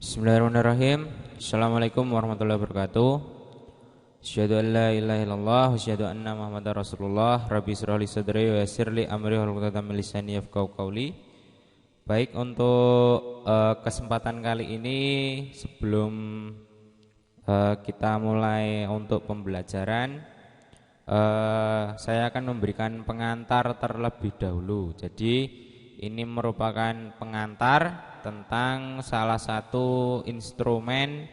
Bismillahirrahmanirrahim. Assalamualaikum warahmatullahi wabarakatuh. Asyhadu an la ilaha illallah wa asyhadu anna Muhammadar Rasulullah. Rabbi shrah li sadri wa yassir li amri wahlul 'uqdatam min lisani yafqahu qawli. Baik, untuk kesempatan kali ini sebelum kita mulai untuk pembelajaran, saya akan memberikan pengantar terlebih dahulu. Jadi ini merupakan pengantar tentang salah satu instrumen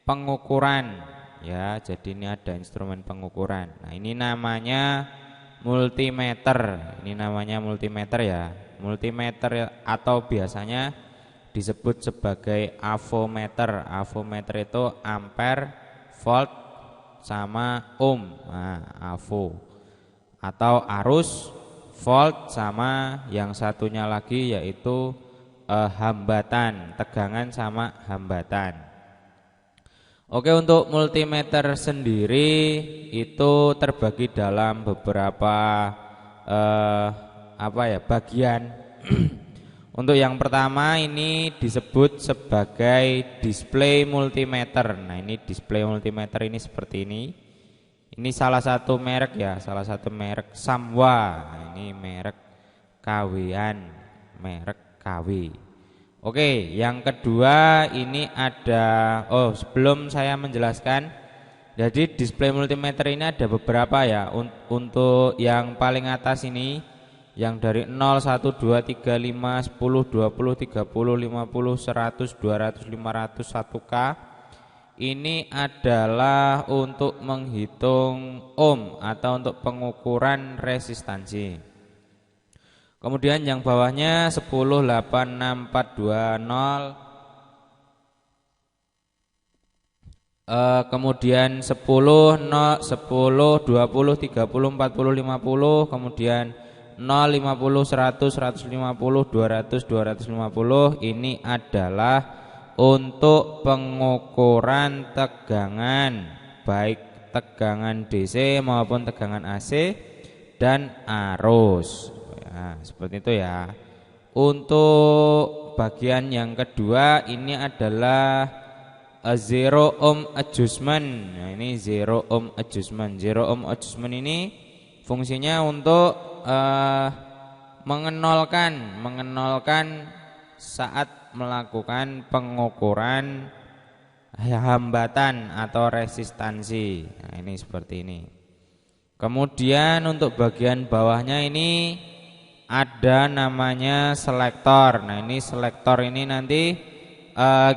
pengukuran, ya. Jadi ini ada instrumen pengukuran. Nah, ini namanya multimeter. Ini namanya multimeter, ya. Multimeter atau biasanya disebut sebagai avometer. Avometer itu ampere, volt, sama ohm. Nah, avo atau arus, volt, sama yang satunya lagi yaitu hambatan, tegangan sama hambatan. Oke, untuk multimeter sendiri itu terbagi dalam beberapa bagian. Untuk yang pertama ini disebut sebagai display multimeter. Nah, ini display multimeter ini seperti ini. Ini salah satu merek, ya, salah satu merek Samwa. Nah, ini merek KW-an, merek KW. Oke, yang kedua ini ada, sebelum saya menjelaskan, jadi display multimeter ini ada beberapa, ya. Untuk yang paling atas ini, yang dari 0, 1, 2, 3, 5, 10, 20, 30, 50, 100, 200, 500, 1K, ini adalah untuk menghitung ohm atau untuk pengukuran resistansi. Kemudian yang bawahnya 10, 8, 6, 4, 2, 0. Kemudian 10, 0, 10, 20, 30, 40, 50. Kemudian 0, 50, 100, 150, 200, 250. Ini adalah untuk pengukuran tegangan, baik tegangan DC maupun tegangan AC dan arus. Nah, seperti itu, ya. Untuk bagian yang kedua ini adalah zero ohm adjustment. Nah, ini zero ohm adjustment. Zero ohm adjustment ini fungsinya untuk mengenolkan saat melakukan pengukuran hambatan atau resistansi. Nah, ini seperti ini. Kemudian untuk bagian bawahnya ini ada namanya selektor. Nah, ini selektor ini nanti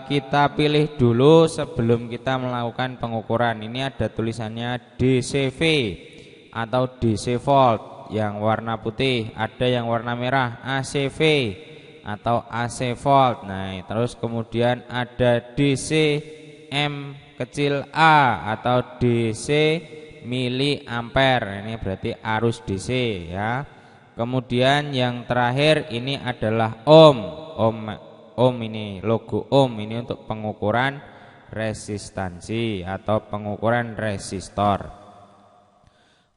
kita pilih dulu sebelum kita melakukan pengukuran. Ini ada tulisannya DCV atau DC volt yang warna putih, ada yang warna merah ACV atau AC volt. Nah, terus kemudian ada DC M kecil A atau DC miliampere. Ini berarti arus DC, ya. Kemudian yang terakhir ini adalah ohm. Ohm ini logo ohm ini untuk pengukuran resistansi atau pengukuran resistor.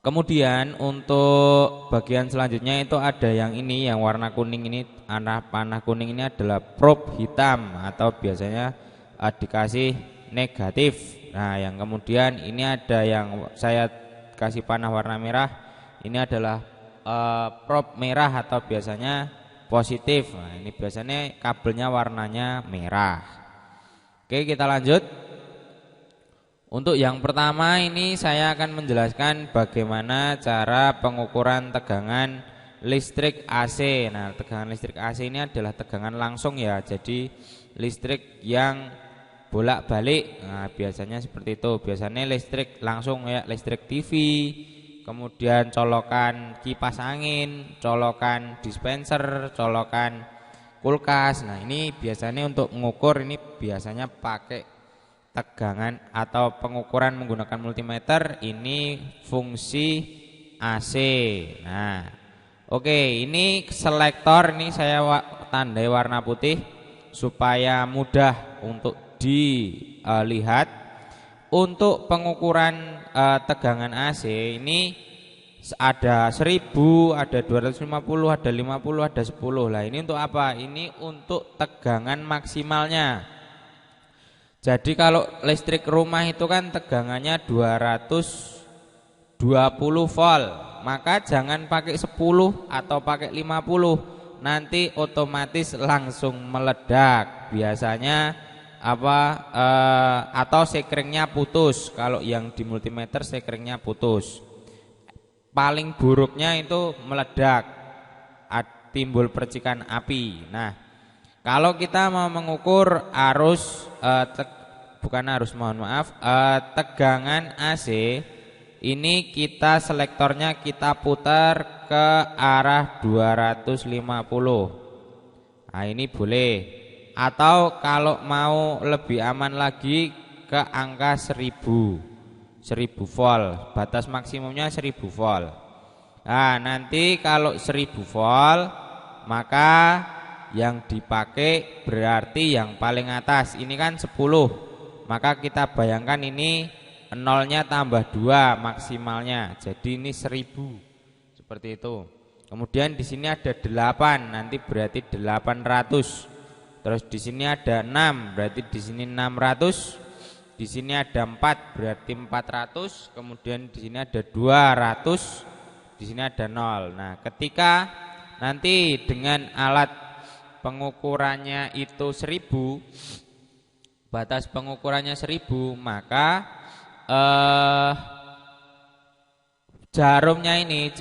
Kemudian untuk bagian selanjutnya itu ada yang ini, yang warna kuning ini, panah kuning ini adalah probe hitam atau biasanya dikasih negatif. Nah, yang kemudian ini ada yang saya kasih panah warna merah, ini adalah probe merah atau biasanya positif. Nah, ini biasanya kabelnya warnanya merah. Oke, kita lanjut. Untuk yang pertama ini saya akan menjelaskan bagaimana cara pengukuran tegangan listrik AC. Nah, tegangan listrik AC ini adalah tegangan langsung, ya. Jadi listrik yang bolak-balik. Nah, biasanya seperti itu. Biasanya listrik langsung, ya, listrik TV, kemudian colokan kipas angin, colokan dispenser, colokan kulkas. Nah, ini biasanya untuk mengukur, ini biasanya pakai tegangan atau pengukuran menggunakan multimeter. Ini fungsi AC. Nah, oke, ini selektor ini saya tandai warna putih supaya mudah untuk dilihat. Untuk pengukuran tegangan AC ini ada 1000, ada 250, ada 50, ada 10. Lah, ini untuk apa? Ini untuk tegangan maksimalnya. Jadi kalau listrik rumah itu kan tegangannya 220 volt, maka jangan pakai 10 atau pakai 50, nanti otomatis langsung meledak. Biasanya atau sekringnya putus. Kalau yang di multimeter sekringnya putus. Paling buruknya itu meledak, timbul percikan api. Nah, kalau kita mau mengukur arus tegangan AC, ini kita selektornya kita putar ke arah 250. Nah, ini boleh. Atau kalau mau lebih aman lagi ke angka 1000 volt. Batas maksimumnya 1000 volt. Nah, nanti kalau 1000 volt maka yang dipakai berarti yang paling atas. Ini kan 10, maka kita bayangkan ini nolnya tambah 2 maksimalnya, jadi ini 1000 seperti itu. Kemudian di sini ada 8, nanti berarti 800. Terus di sini ada 6, berarti di sini 600. Di sini ada 4, berarti 400. Kemudian di sini ada 200. Di sini ada 0. Nah, ketika nanti dengan alat pengukurannya itu 1000, batas pengukurannya 1000, maka jarumnya ini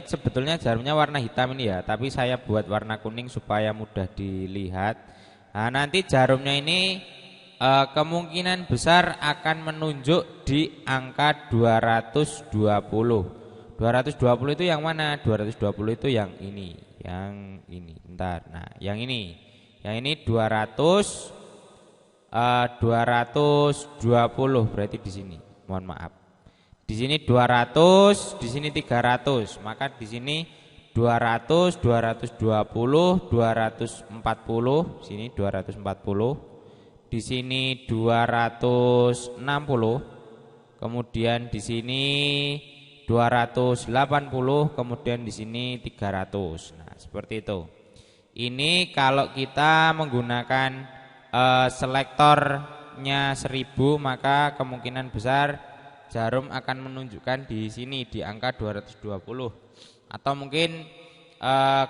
sebetulnya jarumnya warna hitam ini ya, tapi saya buat warna kuning supaya mudah dilihat. Nah, nanti jarumnya ini kemungkinan besar akan menunjuk di angka 220. 220 itu yang mana? 220 itu yang ini. Bentar. Nah, yang ini 220, berarti di sini. Mohon maaf. Di sini 200, di sini 300. Maka di sini 200, 220, 240, sini 240. Di sini 260. Kemudian di sini 280, kemudian di sini 300. Nah, seperti itu. Ini kalau kita menggunakan selektornya 1000, maka kemungkinan besar jarum akan menunjukkan di sini di angka 220. Atau mungkin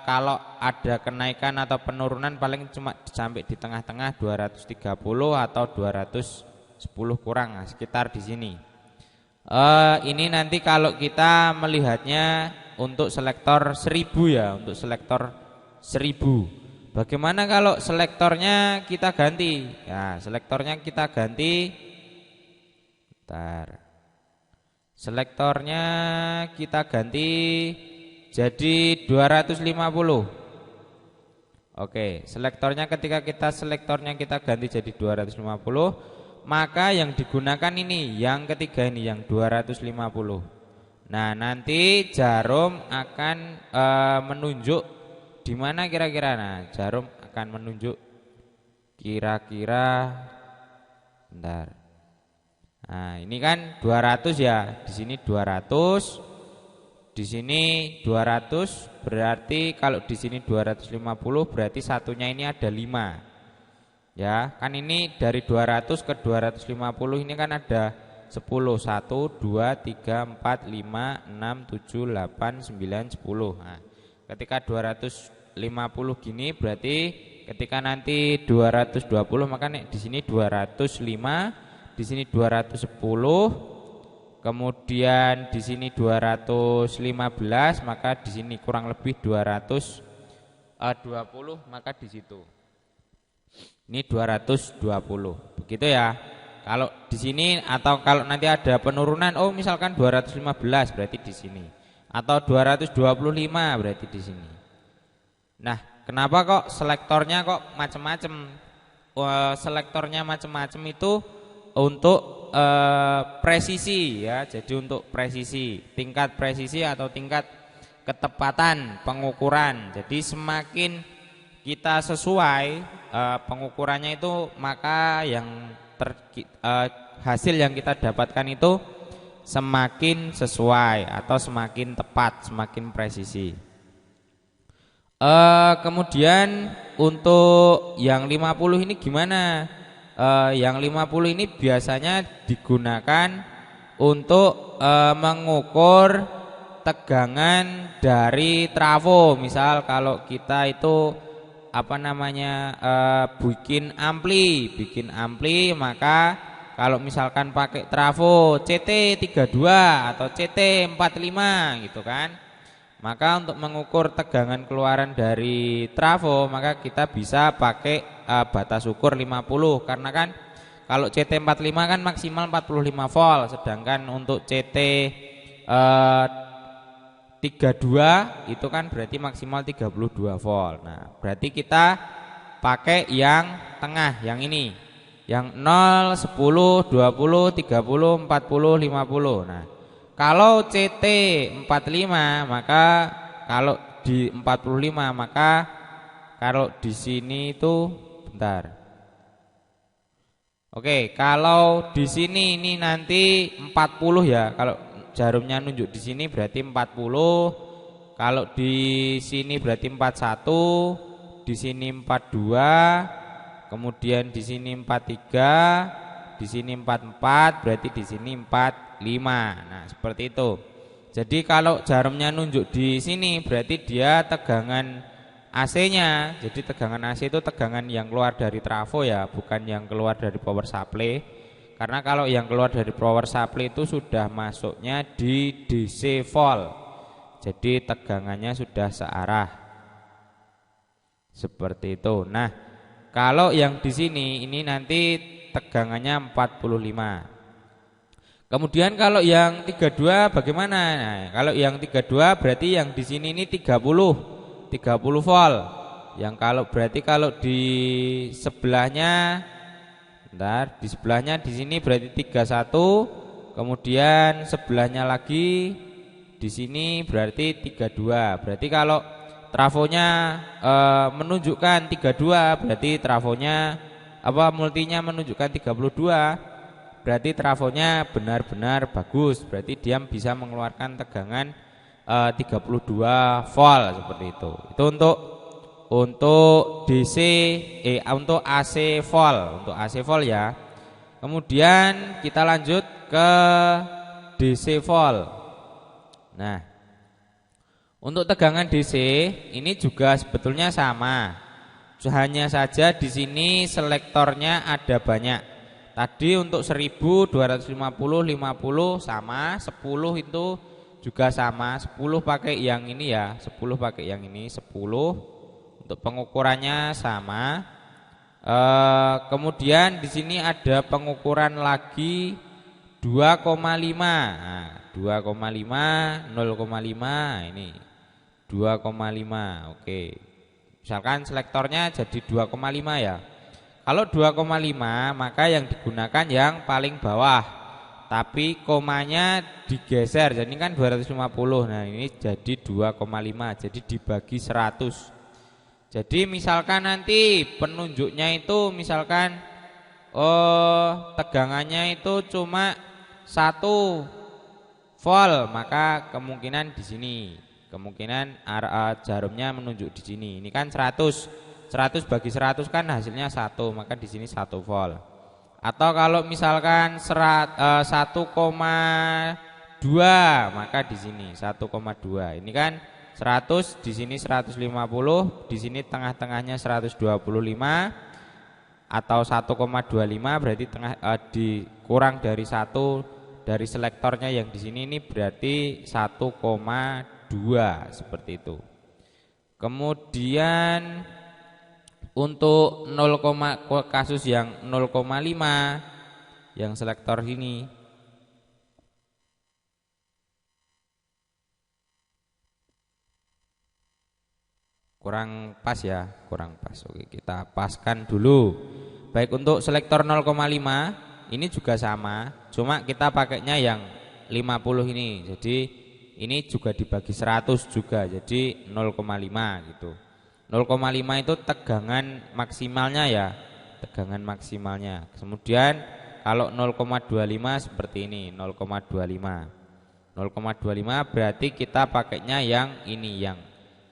kalau ada kenaikan atau penurunan paling cuma sampai di tengah-tengah 230 atau 210 kurang, nah, sekitar di sini. Ini nanti kalau kita melihatnya untuk selektor 1000 ya, untuk selektor 1000. Bagaimana kalau selektornya kita ganti? Ya, selektornya kita ganti. Selektornya kita ganti jadi 250. Oke, selektornya ketika selektornya kita ganti jadi 250. Maka yang digunakan ini, yang ketiga ini, yang 250. Nah, nanti jarum akan menunjuk di mana kira-kira. Nah, jarum akan menunjuk kira-kira. Bentar. Nah, ini kan 200 ya. Di sini 200. Di sini 200, berarti kalau di sini 250, berarti satunya ini ada 5. Ya, kan ini dari 200 ke 250 ini kan ada 10. 1, 2, 3, 4, 5, 6, 7, 8, 9, 10. Nah, ketika 250 gini berarti ketika nanti 220 maka nih, di sini 205, di sini 210, kemudian di sini 215, maka di sini kurang lebih 220, maka di situ. Ini 220, begitu ya. Kalau di sini atau kalau nanti ada penurunan, oh misalkan 215 berarti di sini, atau 225 berarti di sini. Nah, kenapa kok selektornya kok macam-macam? Selektornya macam-macam itu untuk presisi ya. Jadi untuk presisi, tingkat presisi atau tingkat ketepatan pengukuran. Jadi semakin kita sesuai pengukurannya itu, maka yang hasil yang kita dapatkan itu semakin sesuai atau semakin tepat, semakin presisi. Kemudian untuk yang 50 ini gimana? yang 50 ini biasanya digunakan untuk mengukur tegangan dari trafo. Misal kalau kita itu bikin ampli, maka kalau misalkan pakai trafo CT32 atau CT45 gitu kan, maka untuk mengukur tegangan keluaran dari trafo maka kita bisa pakai batas ukur 50, karena kan kalau CT45 kan maksimal 45 volt, sedangkan untuk CT32 itu kan berarti maksimal 32 volt. Nah, berarti kita pakai yang tengah, yang ini, yang 0, 10, 20, 30, 40, 50. Nah, kalau CT45 maka kalau di 45 maka kalau di sini itu bentar. Oke, kalau di sini ini nanti 40 ya. Kalau jarumnya nunjuk di sini berarti 40. Kalau di sini berarti 41, di sini 42, kemudian di sini 43, di sini 44, berarti di sini 45. Nah, seperti itu. Jadi kalau jarumnya nunjuk di sini berarti dia tegangan AC-nya. Jadi tegangan AC itu tegangan yang keluar dari trafo ya, bukan yang keluar dari power supply. Karena kalau yang keluar dari power supply itu sudah masuknya di DC volt. Jadi tegangannya sudah searah. Seperti itu. Nah, kalau yang di sini ini nanti tegangannya 45. Kemudian kalau yang 32 bagaimana? Nah, kalau yang 32 berarti yang di sini ini 30 volt. Yang kalau di sebelahnya, bentar, di sebelahnya di sini berarti 31, kemudian sebelahnya lagi di sini berarti 32. Berarti kalau trafonya menunjukkan 32, berarti trafonya multinya menunjukkan 32. Berarti trafonya benar-benar bagus, berarti dia bisa mengeluarkan tegangan 32 volt seperti itu. Itu untuk DC untuk AC volt, untuk AC volt ya. Kemudian kita lanjut ke DC volt. Nah, untuk tegangan DC ini juga sebetulnya sama. Hanya saja di sini selektornya ada banyak. Tadi untuk 1000, 250, 50 sama, 10 itu juga sama. 10 pakai yang ini ya, 10 pakai yang ini, 10. Untuk pengukurannya sama. Kemudian di sini ada pengukuran lagi 2,5. Nah, 2,5, 0,5 ini 2,5. Oke. Misalkan selektornya jadi 2,5 ya. Kalau 2,5 maka yang digunakan yang paling bawah, tapi komanya digeser. Jadi kan 250. Nah, ini jadi 2,5. Jadi dibagi 100. Jadi misalkan nanti penunjuknya itu misalkan tegangannya itu cuma 1 volt, maka kemungkinan di sini, kemungkinan jarumnya menunjuk di sini. Ini kan 100 bagi 100 kan hasilnya 1, maka di sini 1 volt. Atau kalau misalkan 1,2 maka di sini 1,2. Ini kan 100, di sini 150, di sini tengah-tengahnya 125 atau 1,25, berarti dikurang dari 1 dari selektornya yang di sini ini berarti 1,2 seperti itu. Kemudian untuk kasus yang 0,5 yang selektor ini kurang pas ya, kurang pas. Oke, kita paskan dulu. Baik, untuk selektor 0,5 ini juga sama, cuma kita pakainya yang 50 ini. Jadi ini juga dibagi 100 juga, jadi 0,5 gitu. 0,5 itu tegangan maksimalnya ya, tegangan maksimalnya. Kemudian kalau 0,25 seperti ini, 0,25 berarti kita pakainya yang ini,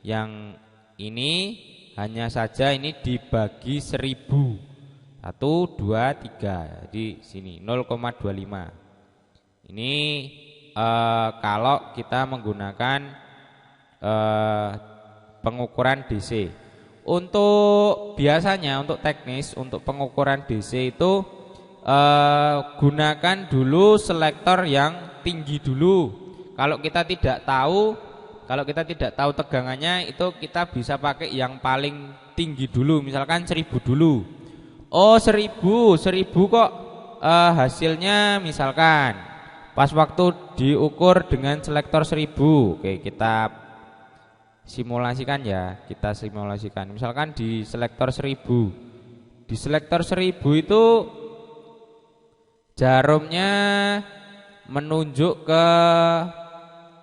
yang ini hanya saja ini dibagi 1000 1, 2, 3. Jadi sini 0,25. Ini kalau kita menggunakan pengukuran DC. Untuk biasanya untuk teknis untuk pengukuran DC itu gunakan dulu selektor yang tinggi dulu. Kalau kita tidak tahu tegangannya, itu kita bisa pakai yang paling tinggi dulu, misalkan 1000 dulu. Oh 1000 kok hasilnya misalkan pas waktu diukur dengan selektor 1000. Oke, kita simulasikan ya, misalkan di selektor 1000. Di selektor 1000 itu jarumnya menunjuk ke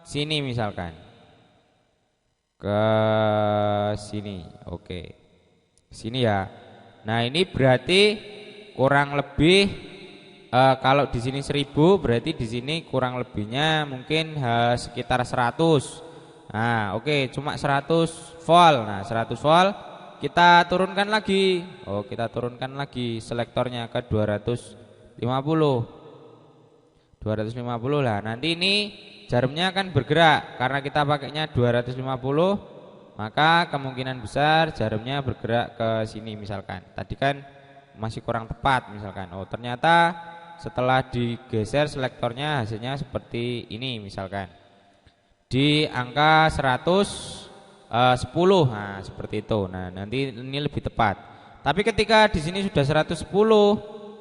sini, misalkan ke sini. Oke, sini ya. Nah ini berarti kurang lebih kalau di sini 1000, berarti di sini kurang lebihnya mungkin sekitar 100. Nah oke, cuma 100 volt. Nah 100 volt kita turunkan lagi. Kita turunkan lagi selektornya ke 250 lah. Nanti ini jarumnya akan bergerak. Karena kita pakainya 250, maka kemungkinan besar jarumnya bergerak ke sini misalkan. Tadi kan masih kurang tepat misalkan. Ternyata setelah digeser selektornya hasilnya seperti ini misalkan. Di angka 110. Nah, seperti itu. Nah, nanti ini lebih tepat. Tapi ketika di sini sudah 110,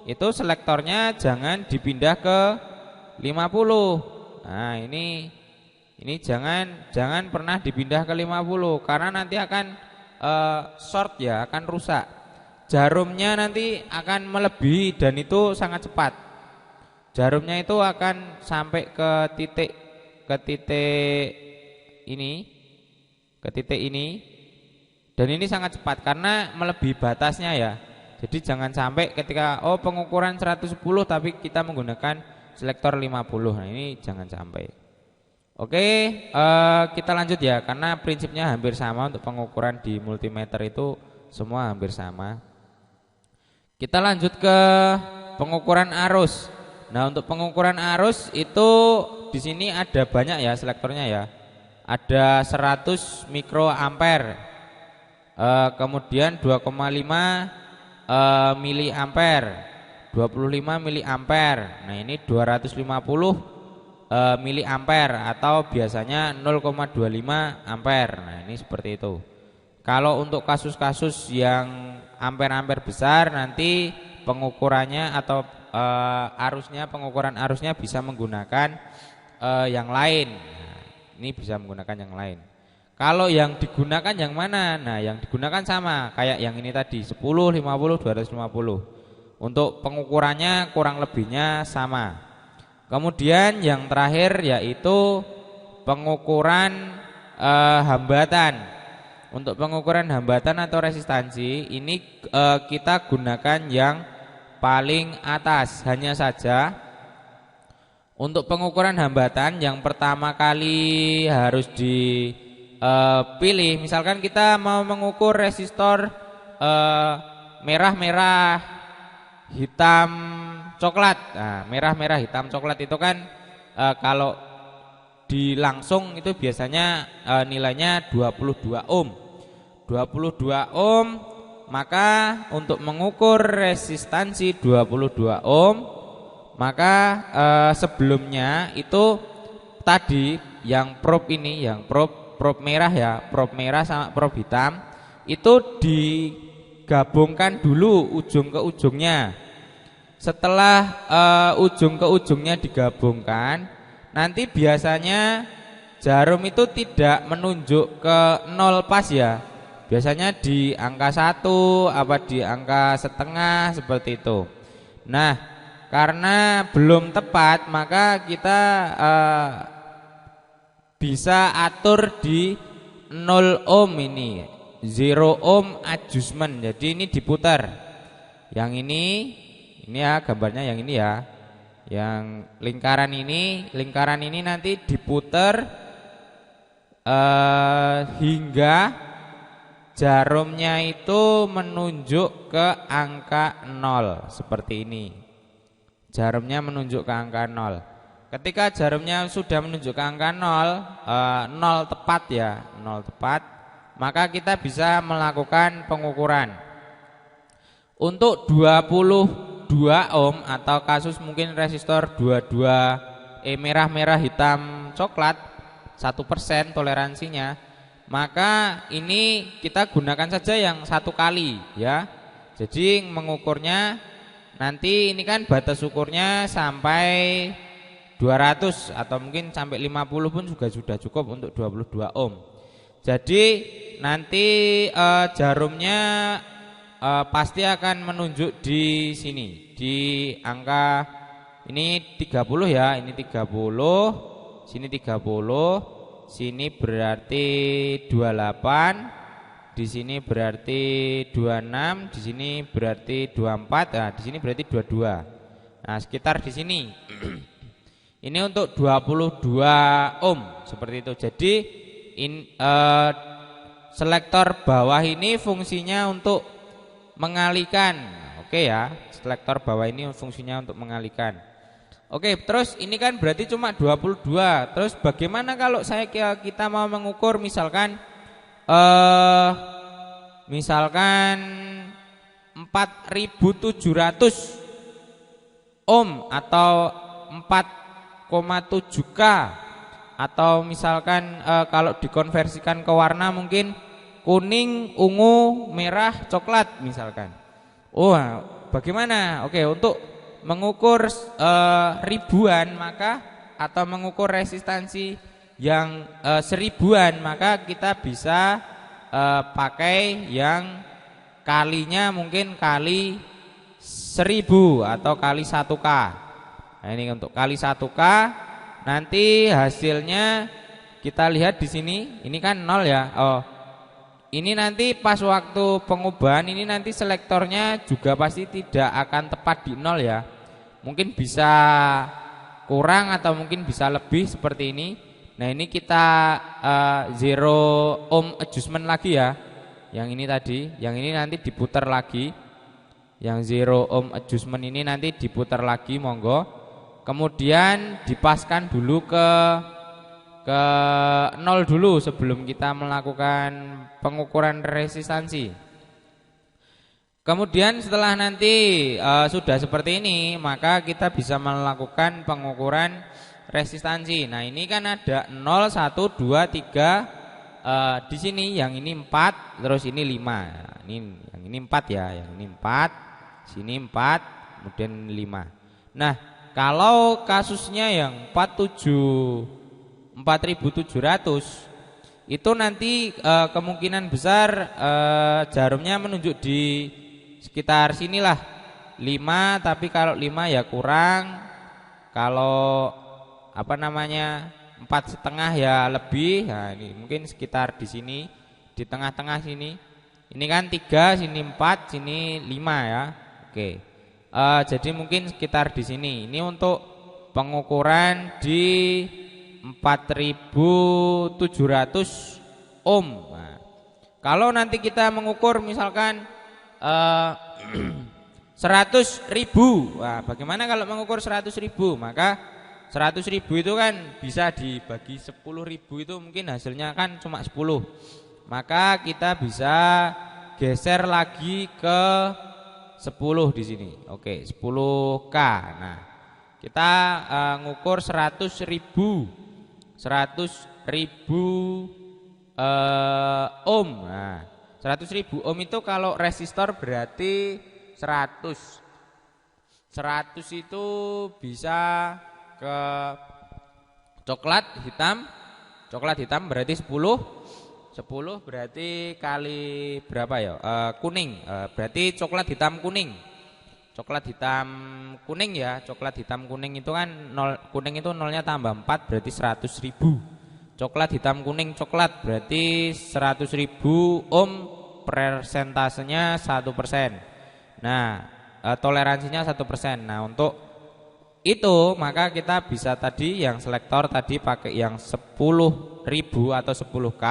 itu selektornya jangan dipindah ke 50. Nah, ini jangan pernah dipindah ke 50 karena nanti akan short ya, akan rusak. Jarumnya nanti akan melebihi dan itu sangat cepat. Jarumnya itu akan sampai ke titik ini, dan ini sangat cepat karena melebihi batasnya ya. Jadi jangan sampai ketika pengukuran 110 tapi kita menggunakan selektor 50. Nah ini jangan sampai. Oke, kita lanjut ya, karena prinsipnya hampir sama untuk pengukuran di multimeter itu semua hampir sama. Kita lanjut ke pengukuran arus. Nah untuk pengukuran arus itu di sini ada banyak ya selektornya ya. Ada 100 mikroampere, kemudian 2,5 miliampere, 25 miliampere. Nah ini 250 miliampere atau biasanya 0,25 ampere. Nah ini seperti itu. Kalau untuk kasus-kasus yang ampere-ampere besar, nanti pengukurannya atau pengukuran arusnya bisa menggunakan yang lain. Nah, ini bisa menggunakan yang lain. Kalau yang digunakan yang mana? Nah yang digunakan sama kayak yang ini tadi, 10, 50, 250. Untuk pengukurannya kurang lebihnya sama. Kemudian yang terakhir yaitu pengukuran hambatan. Untuk pengukuran hambatan atau resistansi ini kita gunakan yang paling atas. Hanya saja untuk pengukuran hambatan yang pertama kali harus dipilih. Misalkan kita mau mengukur resistor merah-merah hitam coklat. Nah, merah-merah hitam coklat itu kan kalau di langsung itu biasanya nilainya 22 ohm. 22 ohm, maka untuk mengukur resistansi 22 ohm, maka sebelumnya itu tadi yang probe ini, yang probe merah ya, probe merah sama probe hitam itu digabungkan dulu ujung ke ujungnya. Setelah ujung ke ujungnya digabungkan, nanti biasanya jarum itu tidak menunjuk ke 0 pas ya. Biasanya di angka 1 apa di angka setengah seperti itu. Nah, karena belum tepat maka kita bisa atur di 0 ohm ini, 0 ohm adjustment. Jadi ini diputar. Yang ini ya gambarnya yang ini ya. Yang lingkaran ini nanti diputar hingga jarumnya itu menunjuk ke angka 0 seperti ini. Jarumnya menunjuk ke angka 0. Ketika jarumnya sudah menunjuk ke angka 0, 0 tepat ya, 0 tepat, maka kita bisa melakukan pengukuran. Untuk 22 ohm atau kasus mungkin resistor 22 merah hitam coklat 1% toleransinya, maka ini kita gunakan saja yang 1 kali ya. Jadi mengukurnya nanti ini kan batas ukurnya sampai 200 atau mungkin sampai 50 pun juga sudah cukup untuk 22 ohm. Jadi nanti jarumnya pasti akan menunjuk di sini, di angka ini 30 ya, ini 30, sini 30, sini berarti 28, di sini berarti 26, di sini berarti 24, nah di sini berarti 22. Nah, sekitar di sini. Ini untuk 22 ohm seperti itu. Jadi selektor bawah ini fungsinya untuk mengalihkan. Oke ya, selektor bawah ini fungsinya untuk mengalihkan. Oke, terus ini kan berarti cuma 22. Terus bagaimana kalau kita mau mengukur misalkan 4700 ohm atau 4,7K atau misalkan kalau dikonversikan ke warna mungkin kuning, ungu, merah, coklat misalkan. Bagaimana? Oke, untuk mengukur ribuan maka atau mengukur resistansi yang 1000-an maka kita bisa pakai yang kalinya mungkin kali 1000 atau kali 1K. Nah, ini untuk kali 1K nanti hasilnya kita lihat di sini. Ini kan 0 ya. Ini nanti pas waktu pengubahan ini nanti selektornya juga pasti tidak akan tepat di 0 ya. Mungkin bisa kurang atau mungkin bisa lebih seperti ini. Nah, ini kita zero ohm adjustment lagi ya. Yang ini tadi, yang ini nanti diputar lagi. Yang zero ohm adjustment ini nanti diputar lagi, monggo. Kemudian dipaskan dulu ke 0 dulu sebelum kita melakukan pengukuran resistansi. Kemudian setelah nanti sudah seperti ini, maka kita bisa melakukan pengukuran resistansi. Nah, ini kan ada 0, 1, 2, 3 di sini, yang ini 4, terus ini 5. Nah, yang ini 4 ya, yang ini 4, sini 4, kemudian 5. Nah, kalau kasusnya yang 4700 itu nanti kemungkinan besar jarumnya menunjuk di sekitar sinilah 5, tapi kalau 5 ya kurang, kalau 4,5 ya lebih. Nah, ini mungkin sekitar di sini, di tengah-tengah sini. Ini kan 3, sini 4, sini 5 ya. Oke. Jadi mungkin sekitar di sini. Ini untuk pengukuran di 4700 ohm. Nah, kalau nanti kita mengukur misalkan 100.000. Nah, bagaimana kalau mengukur 100.000? Maka 100.000 itu kan bisa dibagi 10.000, itu mungkin hasilnya kan cuma 10. Maka kita bisa geser lagi ke 10 di sini. Oke, 10K. Nah, kita ngukur 100.000 ohm. Nah, 100.000 ohm itu kalau resistor berarti 100 itu bisa ke coklat hitam berarti 10 berarti kali berapa ya? Kuning, berarti coklat hitam kuning ya. Coklat hitam kuning itu kan 0, kuning itu 0-nya tambah 4 berarti 100.000. Coklat hitam kuning coklat berarti 100.000 ohm, persentasenya 1%. Nah, toleransinya 1%. Nah, untuk itu maka kita bisa tadi yang selektor tadi pakai yang 10.000 atau 10K.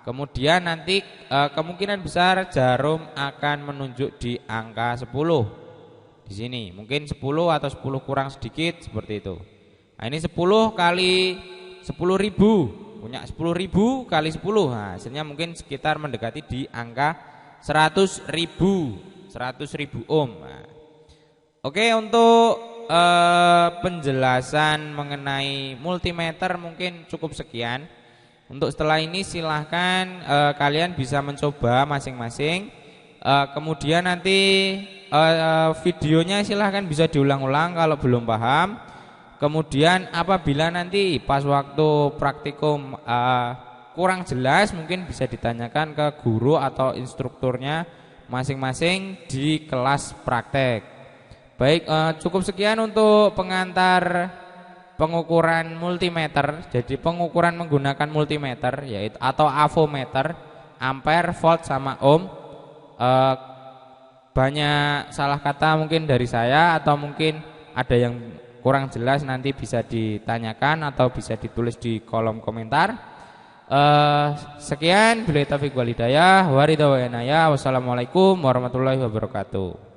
Kemudian nanti kemungkinan besar jarum akan menunjuk di angka 10. Di sini mungkin 10 atau 10 kurang sedikit seperti itu. Nah, ini 10 kali 10.000, punya 10.000 kali 10. Nah, hasilnya mungkin sekitar mendekati di angka 100.000 ohm. Nah, oke, untuk penjelasan mengenai multimeter mungkin cukup sekian. Untuk setelah ini silahkan kalian bisa mencoba masing-masing. Kemudian nanti videonya silahkan bisa diulang-ulang kalau belum paham. Kemudian apabila nanti pas waktu praktikum kurang jelas, mungkin bisa ditanyakan ke guru atau instrukturnya masing-masing di kelas praktek. Baik, cukup sekian untuk pengantar pengukuran multimeter. Jadi pengukuran menggunakan multimeter yaitu atau avometer, ampere, volt sama ohm. Banyak salah kata mungkin dari saya atau mungkin ada yang kurang jelas, nanti bisa ditanyakan atau bisa ditulis di kolom komentar. Sekian, billahi taufiq wal hidayah, wassalamualaikum warahmatullahi wabarakatuh.